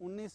19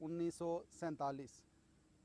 1947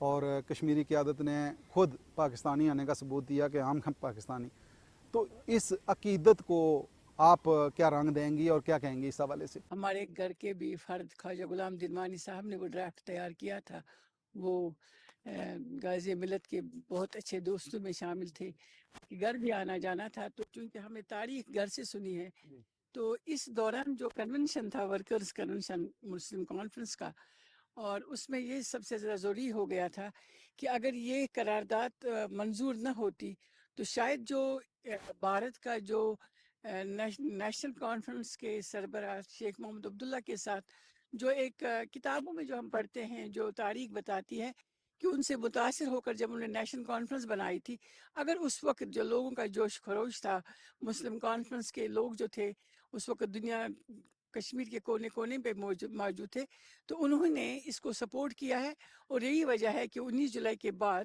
اور کشمیری قیادت نے خود پاکستانی آنے کا ثبوت دیا کہ ہم پاکستانی. تو اس عقیدت کو آپ کیا رنگ دیں گی اور کیا کہیں گی اس حوالے سے؟ ہمارے گھر کے بھی فرد خواجہ غلام دنمانی صاحب نے وہ ڈرافٹ تیار کیا تھا. وہ غازی ملت کے بہت اچھے دوستوں میں شامل تھے. گھر بھی آنا جانا تھا. تو چونکہ ہمیں تاریخ گھر سے سنی ہے تو اس دوران جو کنونشن تھا ورکرز کنونشن مسلم کانفرنس کا، اور اس میں یہ سب سے زیادہ ضروری ہو گیا تھا کہ اگر یہ قرارداد منظور نہ ہوتی تو شاید جو بھارت کا جو نیشنل کانفرنس کے سربراہ شیخ محمد عبداللہ کے ساتھ جو ایک کتابوں میں جو ہم پڑھتے ہیں جو تاریخ بتاتی ہے کہ ان سے متاثر ہو کر جب انہوں نے نیشنل کانفرنس بنائی تھی، اگر اس وقت جو لوگوں کا جوش خروش تھا، مسلم کانفرنس کے لوگ جو تھے اس وقت دنیا کشمیر کے کونے کونے پہ موجود تھے، تو انہوں نے اس کو سپورٹ کیا ہے. اور یہی وجہ ہے کہ 19 جولائی کے بعد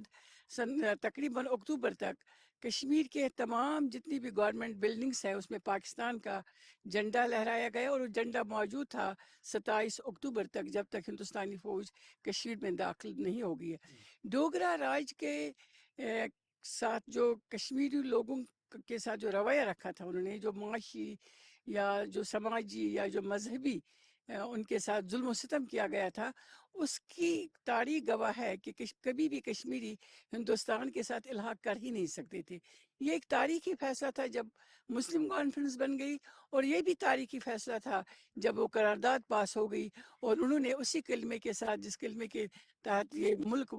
تقریباً اکتوبر تک کشمیر کے تمام جتنی بھی گورنمنٹ بلڈنگس ہیں اس میں پاکستان کا جھنڈا لہرایا گیا، اور وہ جھنڈا موجود تھا 27 اکتوبر تک، جب تک ہندوستانی فوج کشمیر میں داخل نہیں ہو گئی ہے. ڈوگرا راج کے ساتھ جو کشمیری لوگوں کے ساتھ جو رویہ رکھا تھا انہوں نے، جو معاشی یا جو سماجی یا جو مذہبی ان کے ساتھ ظلم و ستم کیا گیا تھا، اس کی تاریخ گواہ ہے کہ کبھی بھی کشمیری ہندوستان کے ساتھ الحاق کر ہی نہیں سکتے تھے. یہ ایک تاریخی فیصلہ تھا جب مسلم کانفرنس بن گئی، اور یہ بھی تاریخی فیصلہ تھا جب وہ قرارداد پاس ہو گئی اور انہوں نے اسی کلمے کے ساتھ، جس کلمے کے تحت یہ ملک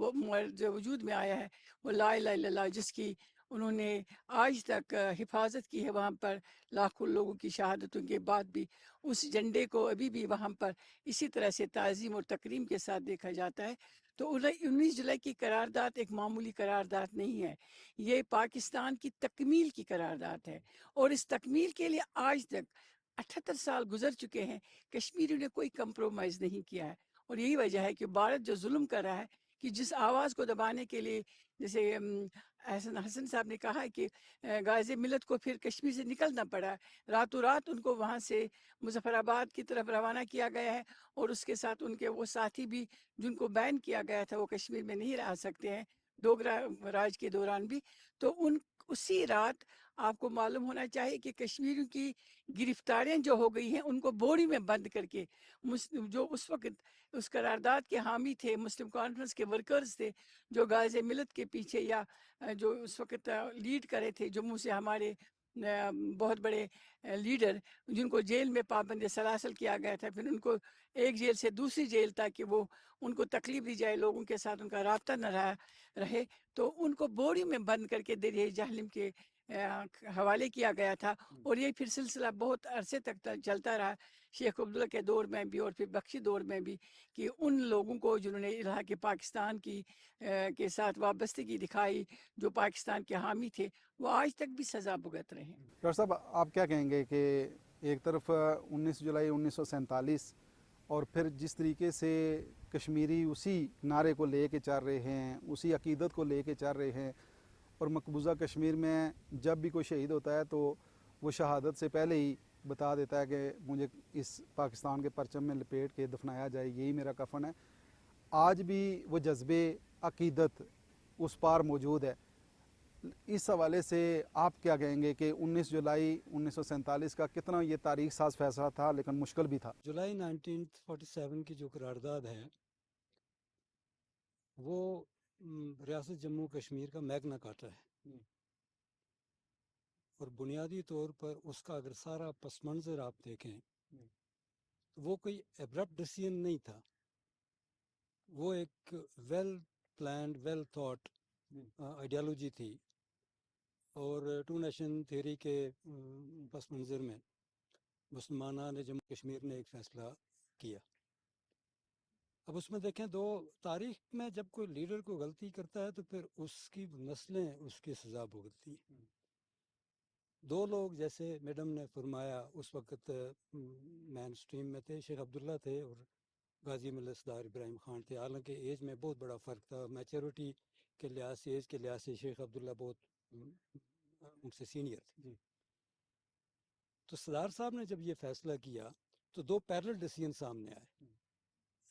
جو وجود میں آیا ہے، وہ لا الہ الا اللہ، جس کی انہوں نے آج تک حفاظت کی ہے. وہاں پر لاکھوں لوگوں کی شہادتوں کے بعد بھی اس جھنڈے کو ابھی بھی وہاں پر اسی طرح سے تعظیم اور تکریم کے ساتھ دیکھا جاتا ہے. تو 19 جولائی کی قرارداد ایک معمولی قرارداد نہیں ہے، یہ پاکستان کی تکمیل کی قرارداد ہے. اور اس تکمیل کے لیے آج تک 78 سال گزر چکے ہیں، کشمیریوں نے کوئی کمپرومائز نہیں کیا ہے. اور یہی وجہ ہے کہ بھارت جو ظلم کر رہا ہے، کہ جس آواز کو دبانے کے لیے، جیسے احسن حسن صاحب نے کہا ہے کہ غازی ملت کو پھر کشمیر سے نکلنا پڑا، راتوں رات ان کو وہاں سے مظفر آباد کی طرف روانہ کیا گیا ہے، اور اس کے ساتھ ان کے وہ ساتھی بھی جن کو بین کیا گیا تھا وہ کشمیر میں نہیں رہ سکتے ہیں ڈوگرا راج کے دوران بھی. تو اسی رات آپ کو معلوم ہونا چاہیے کہ کشمیریوں کی گرفتاریاں جو ہو گئی ہیں ان کو بوری میں بند کر کے جو اس وقت اس قرارداد کے حامی تھے، مسلم کانفرنس کے ورکرز تھے، جو غازی ملت کے پیچھے یا جو اس وقت لیڈ کرے تھے، جموں سے ہمارے بہت بڑے لیڈر جن کو جیل میں پابند سلاسل کیا گیا تھا، پھر ان کو ایک جیل سے دوسری جیل تاکہ وہ ان کو تکلیف دی جائے، لوگوں کے ساتھ ان کا رابطہ نہ رہے، تو ان کو بوری میں بند کر کے دریا جہلم کے حوالے کیا گیا تھا. اور یہ پھر سلسلہ بہت عرصے تک چلتا رہا، شیخ عبداللہ کے دور میں بھی اور پھر بخشی دور میں بھی، کہ ان لوگوں کو جنہوں نے الحاق پاکستان کی کے ساتھ وابستگی دکھائی، جو پاکستان کے حامی تھے، وہ آج تک بھی سزا بھگت رہے ہیں. ڈاکٹر صاحب، آپ کیا کہیں گے کہ ایک طرف 19 جولائی 1947 اور پھر جس طریقے سے کشمیری اسی نعرے کو لے کے چل رہے ہیں، اسی عقیدت کو لے کے چل رہے ہیں، اور مقبوضہ کشمیر میں جب بھی کوئی شہید ہوتا ہے تو وہ شہادت سے پہلے ہی بتا دیتا ہے کہ مجھے اس پاکستان کے پرچم میں لپیٹ کے دفنایا جائے، یہی میرا کفن ہے. آج بھی وہ جذبے عقیدت اس پار موجود ہے. اس حوالے سے آپ کیا کہیں گے کہ 19 جولائی 1947 کا کتنا یہ تاریخ ساز فیصلہ تھا لیکن مشکل بھی تھا؟ جولائی 1947 کی جو قرارداد ہے وہ ریاست جموں کشمیر کا میگنا کارٹا ہے، اور بنیادی طور پر اس کا اگر سارا پس منظر آپ دیکھیں تو وہ کوئی ایبرپٹ ڈیسیژن نہیں تھا، وہ ایک well planned well thought ideology تھی. اور ٹو نیشن تھیوری کے پس منظر میں مسلمانان جموں کشمیر نے ایک فیصلہ کیا. اب اس میں دیکھیں، دو تاریخ میں جب کوئی لیڈر کو غلطی کرتا ہے تو پھر اس کی نسلیں اس کی سزا بھگتتی ہیں. دو لوگ جیسے میڈم نے فرمایا اس وقت مین سٹریم میں تھے، شیخ عبداللہ تھے اور غازی ملت سردار ابراہیم خان تھے. حالانکہ ایج میں بہت بڑا فرق تھا، میچورٹی کے لحاظ سے، ایج کے لحاظ سے شیخ عبداللہ بہت ان سے سینئر تھے. تو سردار صاحب نے جب یہ فیصلہ کیا تو دو پیرلل ڈیسیژن سامنے آئے.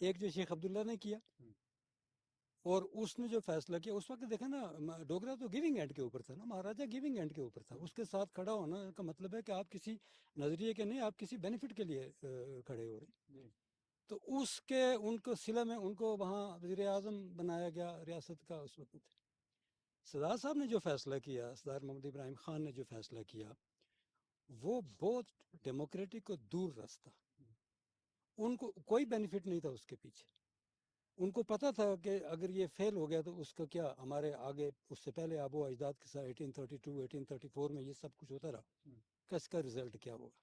ایک جو شیخ عبداللہ نے کیا اور اس نے جو فیصلہ کیا اس وقت دیکھا نا ڈوگرا تو گیونگ اینڈ کے اوپر تھا نا، مہاراجا گیونگ اینڈ کے اوپر تھا. اس کے ساتھ کھڑا ہونا کا مطلب ہے کہ آپ کسی نظریے کے نہیں، آپ کسی بینیفٹ کے لیے کھڑے ہو رہے ہیں. تو اس کے ان کو صلہ میں ان کو وہاں وزیر اعظم بنایا گیا ریاست کا. اس وقت سردار صاحب نے جو فیصلہ کیا، سردار محمد ابراہیم خان نے جو فیصلہ کیا، وہ بہت ڈیموکریٹک اور دور راستہ. ان کو کوئی بینیفٹ نہیں تھا اس کے پیچھے. ان کو پتہ تھا کہ اگر یہ فیل ہو گیا تو اس کا کیا ہمارے آگے، اس سے پہلے آبو اجداد کے ساتھ 1832 1834 میں یہ سب کچھ ہوتا رہا، کس کا رزلٹ کیا ہوگا.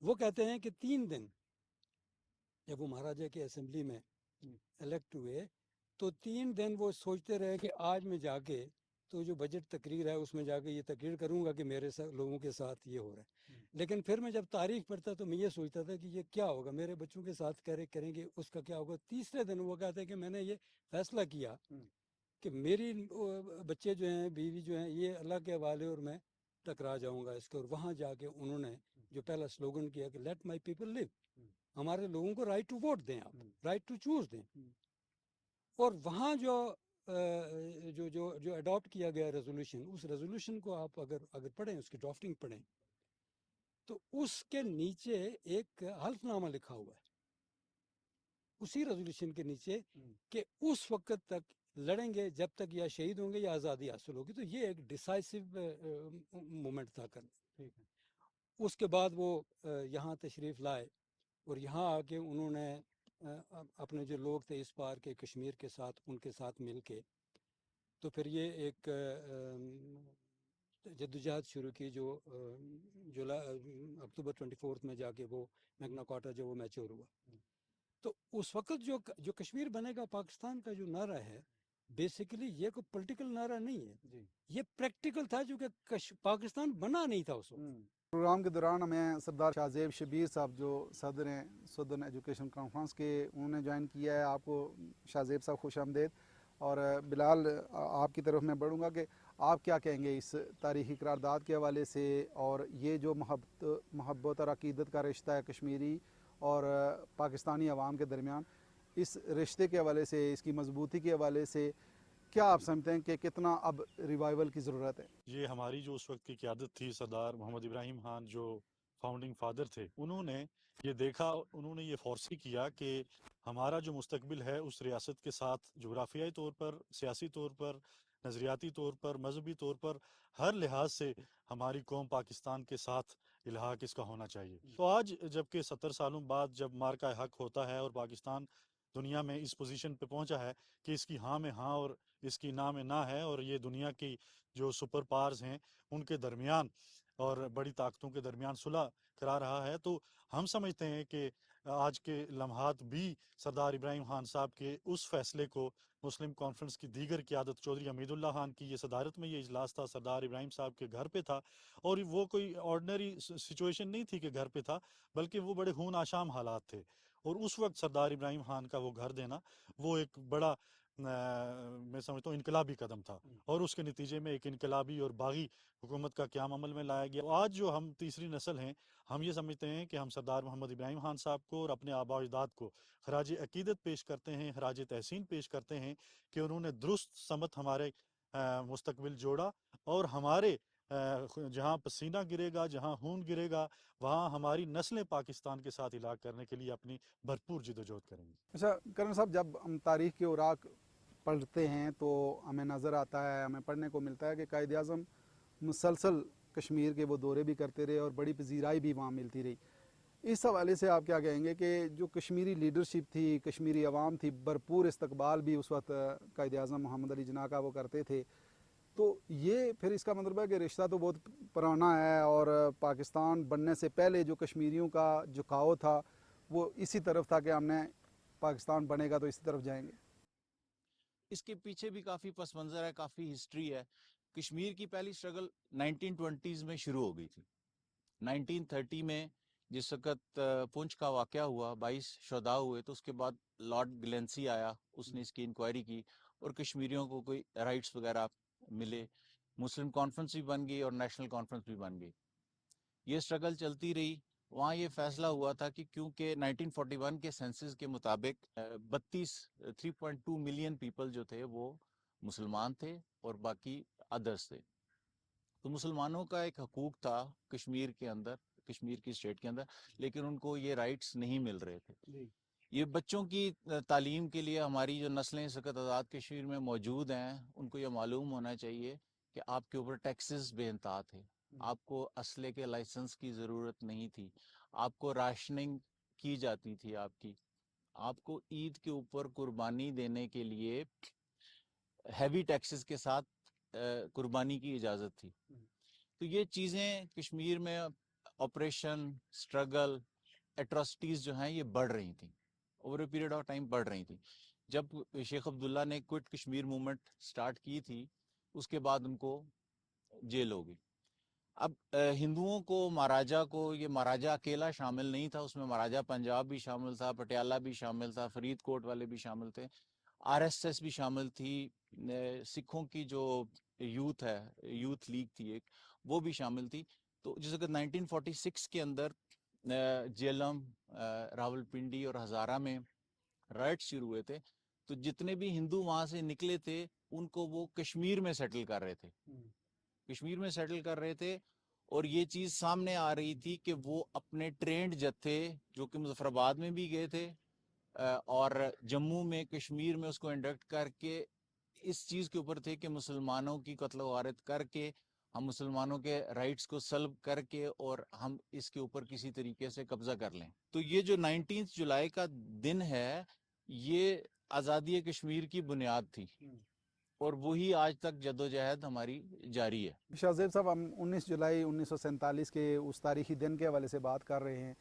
وہ کہتے ہیں کہ 3 دن جب وہ مہاراجا کی اسمبلی میں الیکٹ ہوئے تو 3 دن وہ سوچتے رہے کہ آج میں جا کے تو جو بجٹ تقریر ہے اس میں جا کے یہ تقریر کروں گا کہ میرے لوگوں کے ساتھ یہ ہو رہا ہے. لیکن پھر میں جب تاریخ پڑھتا تو میں یہ سوچتا تھا کہ یہ کیا ہوگا، میرے بچوں کے ساتھ کریں گے اس کا کیا ہوگا. تیسرے دن وہ کہتے ہیں کہ میں نے یہ فیصلہ کیا کہ میری بچے جو ہیں، بیوی جو ہیں، یہ اللہ کے حوالے اور میں ٹکرا جاؤں گا اس کے. اور وہاں جا کے انہوں نے جو پہلا سلوگن کیا کہ لیٹ مائی پیپل لیو، ہمارے لوگوں کو رائٹ ٹو ووٹ دیں، آپ رائٹ ٹو چوز دیں. اور وہاں جو اڈاپٹ کیا گیا ریزولوشن، اس ریزولوشن کو آپ اگر پڑھیں، اس کی ڈرافٹنگ پڑھیں، تو اس کے نیچے ایک حلف نامہ لکھا ہوا ہے اسی ریزولوشن کے نیچے کہ اس وقت تک لڑیں گے جب تک یا شہید ہوں گے یا آزادی حاصل ہوگی. تو یہ ایک ڈیسائسو مومنٹ تھا کرنا. اس کے بعد وہ یہاں تشریف لائے اور یہاں آ کے انہوں نے اپنے جو لوگ تھے اس پار کے کشمیر کے ساتھ، ان کے ساتھ مل کے تو پھر یہ ایک جدوجہد شروع کی جو اکتوبر 24 میں جا کے وہ میگنا کارٹا جو وہ میچور ہوا. تو اس وقت جو کشمیر بنے گا پاکستان کا جو نعرہ ہے، بیسیکلی یہ کوئی پولیٹیکل نعرہ نہیں ہے، یہ پریکٹیکل تھا، جو کہ پاکستان بنا نہیں تھا اس وقت. پروگرام کے دوران ہمیں سردار شاہ زیب شبیر صاحب جو صدر ہیں سدرن ایجوکیشن کانفرنس کے، انہوں نے جوائن کیا ہے. آپ کو شاہ زیب صاحب خوش آمدید. اور بلال، آپ کی طرف میں بڑھوں گا کہ آپ کیا کہیں گے اس تاریخی قرارداد کے حوالے سے، اور یہ جو محبت اور عقیدت کا رشتہ ہے کشمیری اور پاکستانی عوام کے درمیان، اس رشتے کے حوالے سے، اس کی مضبوطی کے حوالے سے کیا آپ سمجھتے ہیں کہ کتنا اب ریوائول کی ضرورت ہے؟ یہ ہماری جو اس وقت کی قیادت تھی، سردار محمد ابراہیم خان جو فاؤنڈنگ فادر تھے، انہوں نے یہ دیکھا، انہوں نے یہ فورسی کیا کہ ہمارا جو مستقبل ہے اس ریاست کے ساتھ جغرافیائی طور پر، سیاسی طور پر، نظریاتی طور پر، مذہبی طور پر، ہر لحاظ سے ہماری قوم پاکستان کے ساتھ الحاق اس کا ہونا چاہیے. تو آج جب کہ 70 سالوں بعد جب مارکہ حق ہوتا ہے اور پاکستان دنیا میں اس پوزیشن پہ پہنچا ہے کہ اس کی ہاں میں ہاں اور اس کی نہ میں نہ ہے، اور یہ دنیا کی جو سپر پاورز ہیں ان کے درمیان اور بڑی طاقتوں کے درمیان صلح کرا رہا ہے، تو ہم سمجھتے ہیں کہ آج کے لمحات بھی سردار ابراہیم خان صاحب کے اس فیصلے کو، مسلم کانفرنس کی دیگر قیادت چودھری حمید اللہ خان کی یہ صدارت میں یہ اجلاس تھا، سردار ابراہیم صاحب کے گھر پہ تھا، اور وہ کوئی آرڈنری سچویشن نہیں تھی کہ گھر پہ تھا، بلکہ وہ بڑے خون آشام حالات تھے. اور اس وقت سردار ابراہیم خان کا وہ گھر دینا وہ ایک بڑا میں سمجھتا ہوں انقلابی قدم تھا، اور اس کے نتیجے میں ایک انقلابی اور باغی حکومت کا قیام عمل میں لایا گیا. آج جو ہم تیسری نسل ہیں، ہم یہ سمجھتے ہیں کہ ہم سردار محمد ابراہیم خان صاحب کو اور اپنے آباء و اجداد کو خراج عقیدت پیش کرتے ہیں، خراج تحسین پیش کرتے ہیں کہ انہوں نے درست سمت ہمارے مستقبل جوڑا، اور ہمارے جہاں پسینہ گرے گا، جہاں خون گرے گا، وہاں ہماری نسلیں پاکستان کے ساتھ علاج کرنے کے لیے اپنی بھرپور جدوجہد کریں گی. اچھا کرم صاحب، جب ہم تاریخ کے اوراق پڑھتے ہیں تو ہمیں نظر آتا ہے، ہمیں پڑھنے کو ملتا ہے کہ قائد اعظم مسلسل کشمیر کے وہ دورے بھی کرتے رہے اور بڑی پذیرائی بھی وہاں ملتی رہی. اس حوالے سے آپ کیا کہیں گے کہ جو کشمیری لیڈرشپ تھی، کشمیری عوام تھی، بھرپور استقبال بھی اس وقت قائد اعظم محمد علی جناح کا وہ کرتے تھے، تو یہ پھر اس کا مطلب ہے کہ رشتہ تو بہت پرانا ہے، اور پاکستان بننے سے پہلے جو کشمیریوں کا جھکاؤ تھا وہ اسی طرف تھا کہ ہم نے پاکستان بنے گا تو اسی طرف جائیں گے. اس کے پیچھے بھی کافی پس منظر ہے، کافی ہسٹری ہے. کشمیر کی پہلی سٹرگل 1920s میں شروع ہو گئی تھی. 1930 میں جس وقت پنچ کا واقعہ ہوا، 22 شہداء ہوئے، تو اس کے بعد لارڈ گلینسی آیا، اس نے اس کی انکوائری کی اور کشمیریوں کو کوئی رائٹس وغیرہ ملے. مسلم کانفرنس بھی بن گئی اور نیشنل کانفرنس بھی بن گئی. یہ سٹرگل چلتی رہی وہاں یہ فیصلہ ہوا تھا کہ کیونکہ 1941 کے سینسس کے مطابق 3.2 ملین پیپل جو تھے وہ مسلمان تھے اور باقی ادرس تھے. تو مسلمانوں کا ایک حقوق تھا کشمیر کے اندر، کشمیر کی اسٹیٹ کے اندر، لیکن ان کو یہ رائٹس نہیں مل رہے تھے. یہ بچوں کی تعلیم کے لیے ہماری جو نسلیں اس وقت آزاد کشمیر میں موجود ہیں ان کو یہ معلوم ہونا چاہیے کہ آپ کے اوپر ٹیکسز بے انتہا تھے. آپ کو اسلحے کے لائسنس کی ضرورت نہیں تھی. آپ کو راشننگ کی جاتی تھی. آپ کو عید کے اوپر قربانی دینے کے لیے ہیوی ٹیکسز کے ساتھ قربانی کی اجازت تھی. تو یہ چیزیں کشمیر میں آپریشن، اسٹرگل، ایٹراسٹیز جو ہیں یہ بڑھ رہی تھیں، over a period of time بڑھ رہی تھیں. جب شیخ عبداللہ نے کوئٹ کشمیر موومنٹ سٹارٹ کی تھی اس کے بعد ان کو جیل ہو گئی. اب ہندوؤں کو مہاراجا کو، یہ مہاراجا اکیلا شامل نہیں تھا، اس میں مہاراجا پنجاب بھی شامل تھا، پٹیالہ بھی شامل تھا، فرید کوٹ والے بھی شامل تھے، RSS بھی شامل تھی، سکھوں کی جو یوتھ ہے، یوتھ لیگ تھی ایک، وہ بھی شامل تھی. تو جس وقت 1946 کے اندر جیلم، راول پنڈی اور ہزارہ میں رائٹ شروع ہوئے تھے تو جتنے بھی ہندو وہاں سے نکلے تھے ان کو وہ کشمیر میں سیٹل کر رہے تھے، کشمیر میں سیٹل کر رہے تھے. اور یہ چیز سامنے آ رہی تھی کہ وہ اپنے ٹرینڈ جتھے جو کہ مظفر آباد میں بھی گئے تھے اور جموں میں، کشمیر میں اس کو انڈکٹ کر کے اس چیز کے اوپر تھے کہ مسلمانوں کی قتل و غارت کر کے ہم مسلمانوں کے رائٹس کو سلب کر کے اور ہم اس کے اوپر کسی طریقے سے قبضہ کر لیں. تو یہ جو 19 جولائی کا دن ہے یہ آزادی کشمیر کی بنیاد تھی اور وہی آج تک جدوجہد ہماری جاری ہے. شاہ زیب صاحب، ہم 19 جولائی 1947 کے اس تاریخی دن کے حوالے سے بات کر رہے ہیں.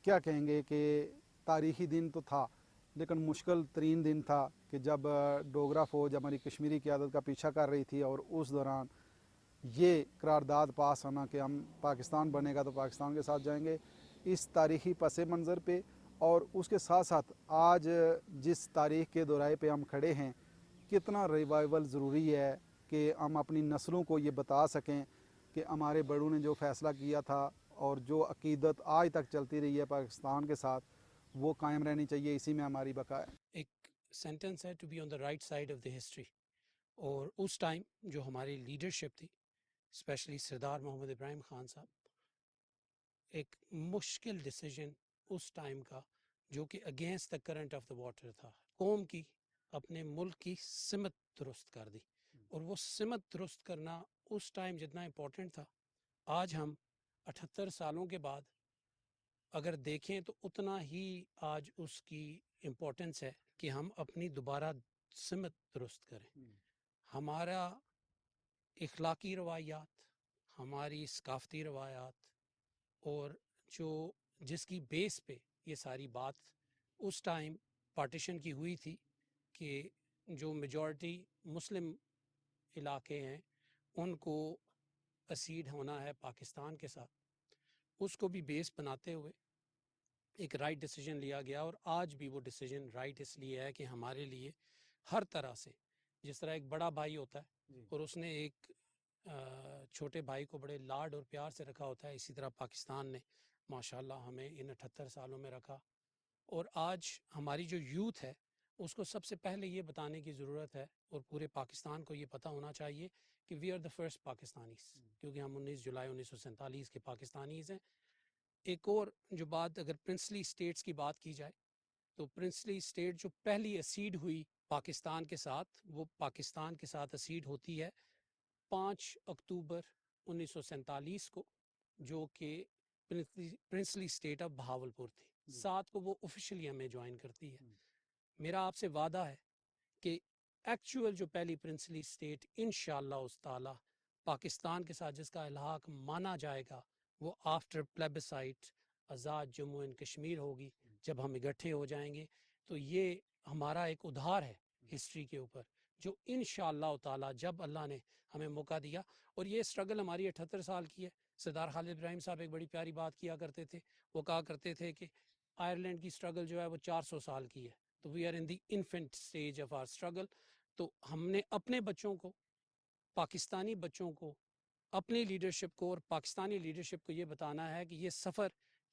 کیا کہیں گے کہ تاریخی دن تو تھا لیکن مشکل ترین دن تھا کہ جب ڈوگرا فوج ہماری کشمیری قیادت کا پیچھا کر رہی تھی اور اس دوران یہ قرارداد پاس ہونا کہ ہم پاکستان بنے گا تو پاکستان کے ساتھ جائیں گے. اس تاریخی پس منظر پہ اور اس کے ساتھ ساتھ آج جس تاریخ کے دورائے پہ ہم کھڑے ہیں، کتنا ریوائول ضروری ہے کہ ہم اپنی نسلوں کو یہ بتا سکیں کہ ہمارے بڑوں نے جو فیصلہ کیا تھا اور جو عقیدت آج تک چلتی رہی ہے پاکستان کے ساتھ وہ قائم رہنی چاہیے، اسی میں ہماری بقا ہے. ایک سینٹنس ہے to be on the right side of the history. اور اس ٹائم جو ہماری لیڈرشپ تھی اسپیشلی سردار محمد ابراہیم خان صاحب، ایک مشکل ڈیسیجن اس ٹائم کا جو کہ against the current of the water تھا. قوم کی، اپنے ملک کی سمت درست کر دی. اور وہ سمت درست کرنا اس ٹائم جتنا امپورٹنٹ تھا، آج ہم 78 سالوں کے بعد اگر دیکھیں تو اتنا ہی آج اس کی امپورٹنس ہے کہ ہم اپنی دوبارہ سمت درست کریں. ہمارا اخلاقی روایات، ہماری ثقافتی روایات اور جس کی بیس پہ یہ ساری بات اس ٹائم پارٹیشن کی ہوئی تھی کہ جو میجورٹی مسلم علاقے ہیں ان کو اسیڈ ہونا ہے پاکستان کے ساتھ، اس کو بھی بیس بناتے ہوئے ایک رائٹ ڈیسیجن لیا گیا. اور آج بھی وہ ڈیسیجن رائٹ اس لیے ہے کہ ہمارے لیے ہر طرح سے، جس طرح ایک بڑا بھائی ہوتا ہے اور اس نے ایک چھوٹے بھائی کو بڑے لاڈ اور پیار سے رکھا ہوتا ہے، اسی طرح پاکستان نے ماشاءاللہ ہمیں ان 78 سالوں میں رکھا. اور آج ہماری جو یوتھ ہے اس کو سب سے پہلے یہ بتانے کی ضرورت ہے اور پورے پاکستان کو یہ پتہ ہونا چاہیے کہ we are the first Pakistanis, کیونکہ ہم 19 جولائی 1947 کے پاکستانیز ہیں. ایک اور جو بات، اگر پرنسلی اسٹیٹس کی بات کی جائے تو پرنسلی اسٹیٹ جو پہلی اسیڈ ہوئی پاکستان کے ساتھ، وہ پاکستان کے ساتھ اسیڈ ہوتی ہے 5 اکتوبر 1947 کو، جو کہ پرنسلی اسٹیٹ آف بہاولپور تھی. 7 کو وہ آفیشلی ہمیں جوائن کرتی ہے. میرا آپ سے وعدہ ہے کہ ایکچوئل جو پہلی پرنسلی اسٹیٹ انشاءاللہ اس تعالی پاکستان کے ساتھ جس کا الحاق مانا جائے گا وہ آفٹر پلیبسائٹ آزاد جموں اینڈ کشمیر ہوگی، جب ہم اکٹھے ہو جائیں گے. تو یہ ہمارا ایک ادھار ہے ہسٹری کے اوپر جو انشاءاللہ تعالی جب اللہ نے ہمیں موقع دیا. اور یہ اسٹرگل ہماری 78 سال کی ہے. سردار خالد ابراہیم صاحب ایک بڑی پیاری بات کیا کرتے تھے، وہ کہا کرتے تھے کہ آئرلینڈ کی اسٹرگل جو ہے وہ 400 سال کی ہے. تو we are in the infant stage of our struggle. تو ہم نے اپنے بچوں کو، پاکستانی بچوں کو، اپنی لیڈرشپ کو اور پاکستانی لیڈرشپ کو یہ بتانا ہے کہ یہ سفر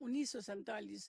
1947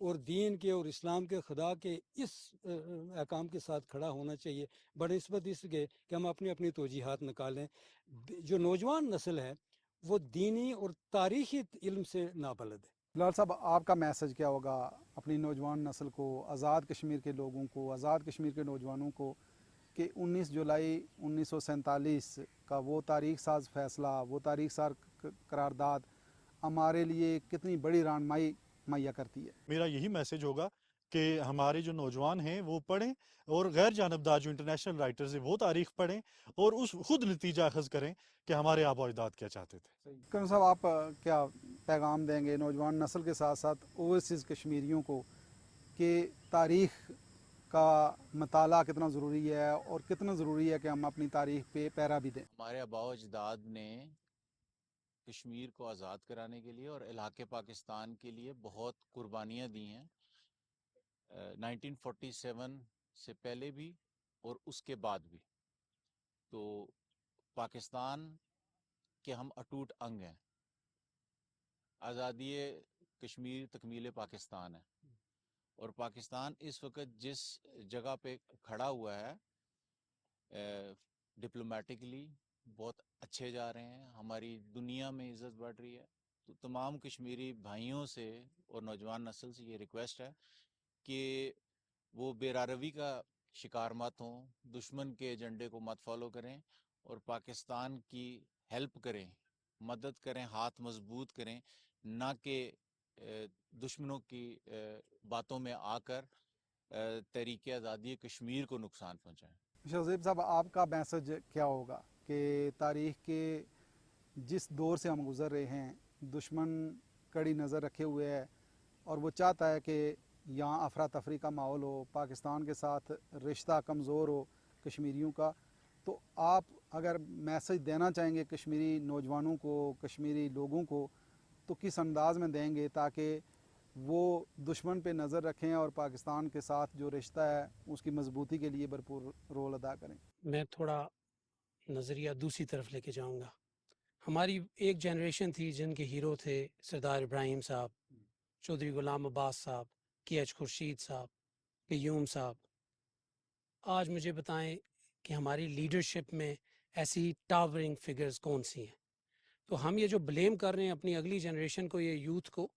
اور دین کے اور اسلام کے خدا کے اس احکام کے ساتھ کھڑا ہونا چاہیے بنسبت اس کے کہ ہم اپنی اپنی توجیحات نکالیں. جو نوجوان نسل ہے وہ دینی اور تاریخی علم سے نابلد ہے. بلال صاحب، آپ کا میسج کیا ہوگا اپنی نوجوان نسل کو، آزاد کشمیر کے لوگوں کو، آزاد کشمیر کے نوجوانوں کو، کہ 19 جولائی 1947 کا وہ تاریخ ساز فیصلہ، وہ تاریخ ساز قرارداد ہمارے لیے کتنی بڑی رہنمائی مہیا کرتی ہے؟ میرا یہی میسج ہوگا کہ ہمارے جو نوجوان ہیں وہ پڑھیں، اور غیر جانبدار جو انٹرنیشنل رائٹرز ہیں وہ تاریخ پڑھیں اور اس خود نتیجہ اخذ کریں کہ ہمارے آبا و اجداد کیا چاہتے تھے. کرم صاحب، آپ کیا پیغام دیں گے نوجوان نسل کے ساتھ ساتھ اوورسیز کشمیریوں کو کہ تاریخ کا مطالعہ کتنا ضروری ہے اور کتنا ضروری ہے کہ ہم اپنی تاریخ پہ پیرا بھی دیں؟ ہمارے آباء و اجداد نے کشمیر کو آزاد کرانے کے لیے اور علاقے پاکستان کے لیے بہت قربانیاں دی ہیں. 1947 سے پہلے بھی اور اس کے بعد بھی. تو پاکستان کے ہم اٹوٹ انگ ہیں. آزادی کشمیر تکمیل پاکستان ہے، اور پاکستان اس وقت جس جگہ پہ کھڑا ہوا ہے ڈپلومیٹکلی بہت اچھے جا رہے ہیں، ہماری دنیا میں عزت بڑھ رہی ہے. تو تمام کشمیری بھائیوں سے اور نوجوان نسل سے یہ ریکویسٹ ہے کہ وہ بے روی کا شکار مت ہوں، دشمن کے ایجنڈے کو مت فالو کریں، اور پاکستان کی ہیلپ کریں، مدد کریں، ہاتھ مضبوط کریں، نہ کہ دشمنوں کی باتوں میں آ کر تحریک آزادی کشمیر کو نقصان پہنچائیں. شہزیب صاحب، آپ کا میسج کیا ہوگا کہ تاریخ کے جس دور سے ہم گزر رہے ہیں، دشمن کڑی نظر رکھے ہوئے ہے اور وہ چاہتا ہے کہ یہاں افراتفری کا ماحول ہو، پاکستان کے ساتھ رشتہ کمزور ہو کشمیریوں کا، تو آپ اگر میسج دینا چاہیں گے کشمیری نوجوانوں کو، کشمیری لوگوں کو، تو کس انداز میں دیں گے تاکہ وہ دشمن پہ نظر رکھیں اور پاکستان کے ساتھ جو رشتہ ہے اس کی مضبوطی کے لیے بھرپور رول ادا کریں؟ میں تھوڑا نظریہ دوسری طرف لے کے جاؤں گا. ہماری ایک جنریشن تھی جن کے ہیرو تھے سردار ابراہیم صاحب، چودھری غلام عباس صاحب، کے ایچ خورشید صاحب، قیوم صاحب. آج مجھے بتائیں کہ ہماری لیڈرشپ میں ایسی ٹاورنگ فگرز کون سی ہیں؟ تو ہم یہ جو بلیم کر رہے ہیں اپنی اگلی جنریشن کو، یہ یوتھ کو،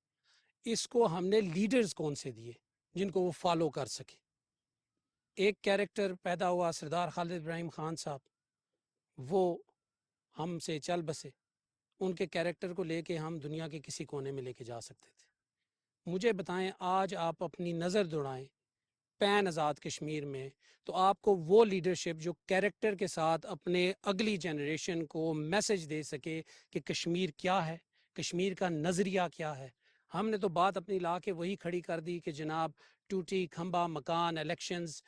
اس کو ہم نے لیڈرز کون سے دیے جن کو وہ فالو کر سکے؟ ایک کیریکٹر پیدا ہوا سردار خالد ابراہیم خان صاحب، وہ ہم سے چل بسے، ان کے کیریکٹر کو لے کے ہم دنیا کے کسی کونے میں لے کے جا سکتے تھے. مجھے بتائیں، آج آپ اپنی نظر دوڑائیں پین آزاد کشمیر میں، تو آپ کو وہ لیڈرشپ جو کیریکٹر کے ساتھ اپنے اگلی جنریشن کو میسج دے سکے کہ کشمیر کیا ہے، کشمیر کا نظریہ کیا ہے. ہم نے تو بات اپنی لا کے وہی کھڑی کر دی کہ جناب ٹوٹی کھمبا مکان، الیکشنز،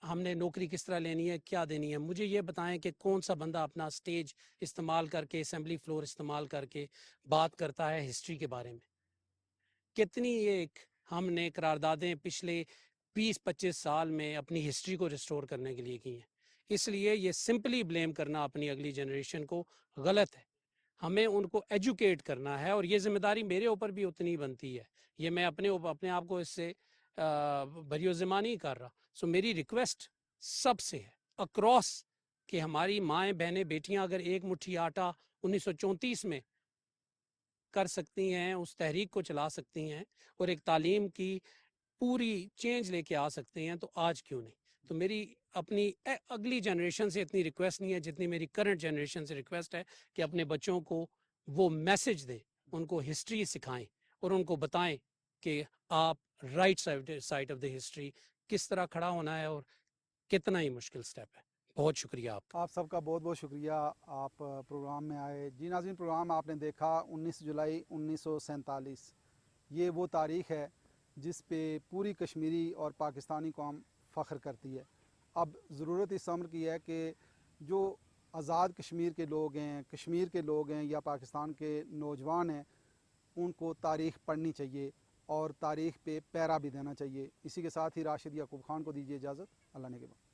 ہم نے نوکری کس طرح لینی ہے، کیا دینی ہے. مجھے یہ بتائیں کہ کون سا بندہ اپنا سٹیج استعمال کر کے، اسمبلی فلور استعمال کر کے بات کرتا ہے ہسٹری کے بارے میں. کتنی ایک ہم نے قراردادیں پچھلے 20-25 سال میں اپنی ہسٹری کو ریسٹور کرنے کے لیے کی ہیں. اس لیے یہ سمپلی بلیم کرنا اپنی اگلی جنریشن کو غلط ہے. ہمیں ان کو ایجوکیٹ کرنا ہے، اور یہ ذمہ داری میرے اوپر بھی اتنی بنتی ہے. یہ میں اپنے آپ کو اس سے بری ذمہ نہیں کر رہا. سو میری ریکویسٹ سب سے ہے اکراس کہ ہماری مائیں بہنیں بیٹیاں اگر ایک مٹھی آٹا 1934 میں کر سکتی ہیں، اس تحریک کو چلا سکتی ہیں اور ایک تعلیم کی پوری چینج لے کے آ سکتے ہیں، تو آج کیوں نہیں؟ تو میری اپنی اگلی جنریشن سے اتنی ریکویسٹ نہیں ہے جتنی میری کرنٹ جنریشن سے ریکویسٹ ہے کہ اپنے بچوں کو وہ میسج دیں، ان کو ہسٹری سکھائیں اور ان کو بتائیں کہ آپ right side of the history کس طرح کھڑا ہونا ہے اور کتنا ہی مشکل سٹیپ ہے. بہت شکریہ آپ کا. آپ سب کا بہت بہت شکریہ، آپ پروگرام میں آئے. جی ناظرین، پروگرام آپ نے دیکھا 19 جولائی 1947. یہ وہ تاریخ ہے جس پہ پوری کشمیری اور پاکستانی قوم فخر کرتی ہے. اب ضرورت اس امر کی ہے کہ جو آزاد کشمیر کے لوگ ہیں، کشمیر کے لوگ ہیں یا پاکستان کے نوجوان ہیں، ان کو تاریخ پڑھنی چاہیے اور تاریخ پہ پیرا بھی دینا چاہیے. اسی کے ساتھ ہی راشد یعقوب خان کو دیجیے اجازت. اللہ نے کے بعد.